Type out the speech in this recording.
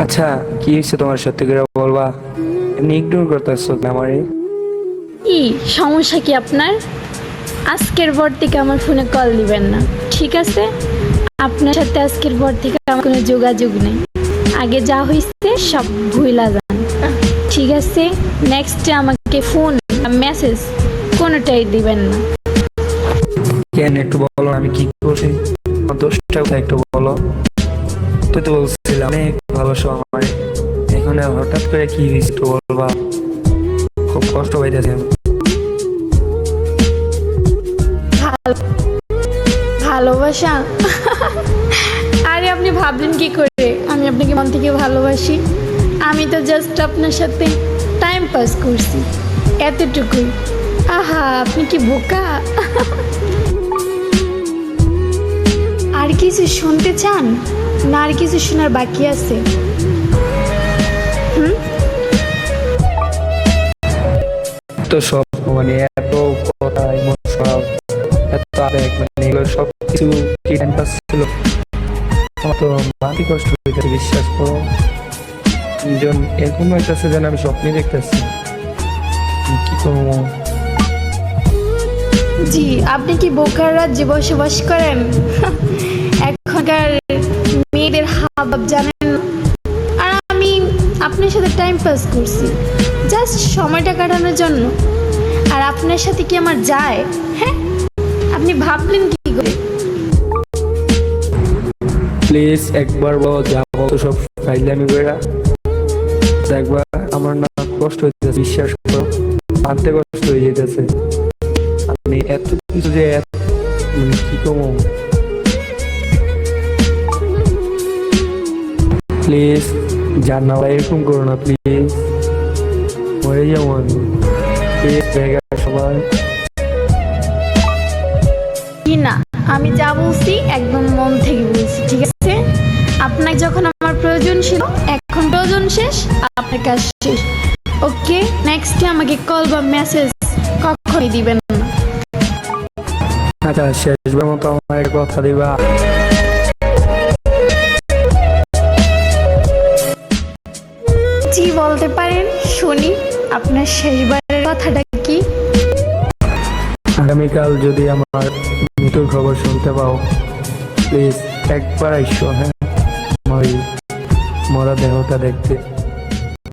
আচ্ছা, কি হয়েছে তোমার? সত্যি করে বলবা। এমনি ইগনোর করতেছো আমারে? কি সমস্যা কি আপনার? আজকের পর থেকে আমার ফোনে কল দিবেন না, ঠিক আছে? আপনার সাথে আজকের পর থেকে আমার কোনো যোগাযোগ নেই। আগে যা হয়েছে সব ভুইলা যান, ঠিক আছে? নেক্সটে আমাকে ফোন মেসেজ কোনোটাই দিবেন না। কেন একটু বলো, আমি কি করছি? আমার দোষটা কোথায় একটু বলো। তুই তো বলছিলাম অনেক ভালোবাসো আমারে, এখন হঠাৎ করে কি হয়েছে একটু বলবা। খুব কষ্ট পাইতেছি আমি। ভালোবাসা? আরে আপনি ভাবলেন কি করে আমি আপনাকে মন থেকে ভালোবাসি? আমি তো জাস্ট আপনার সাথে টাইম পাস করছি, এতটুকুই। আহা, আপনি কি বোকা! আর কিছু শুনতে চান না? আর কিছু শোনার বাকি আছে? তো সব মানে এত কথা, ইমোশনাল, এত আবেগ, মানে এগুলো সব কিছু কি টাইম পাস ছিল? আমার তো মানতে কষ্ট হইতেছে, বিশ্বাস করো। যেন এরকম হইতেছে যেন আমি স্বপ্নে দেখতেছি। কি করবো? জি, আপনি কি বোকার রাজ্যে বসবাস করেন? এখনকার মেয়েদের হাব জানেন না। আর আমি আপনার সাথে টাইম পাস করছি জাস্ট সময়টা কাটানোর জন্য। আর আপনার সাথে কি আমার যায়? হ্যাঁ, আপনি ভাবলেন কি করে? প্লিজ একবার বলো, যা বলতো সব ফাইজলামি বেড়া। একবার আমার না কষ্ট হইতেছে, বিশ্বাস করো। মানতে কষ্ট হয়ে যেতেছে। আমি এত কিছু যে মানে কি কমো। প্লিজ জানা এরকম করো না, প্লিজ। মরে যাবো আমি। প্লিজ জায়গা সবাই। কি না, আমি যা বলছি একদম মন থেকে বলছি, ঠিক আছে? আপনার যখন আমার প্রয়োজন ছিল, এখন প্রয়োজন শেষ, আপনার কাজ শেষ। ওকে, নেক্সটে আমাকে কল বা মেসেজ কখনই দিবেন না। আচ্ছা, শেষবার মতো আমার একটা কথা দিবা? জি, বলতে পারেন, শুনি। আপনার শেষবারের কথাটা কি? আগামীকাল যদি আমার মৃত্যুর খবর শুনতে পাও, প্লিজ একবার আইসো, হ্যাঁ, আমার এই মরা দেহটা দেখতে।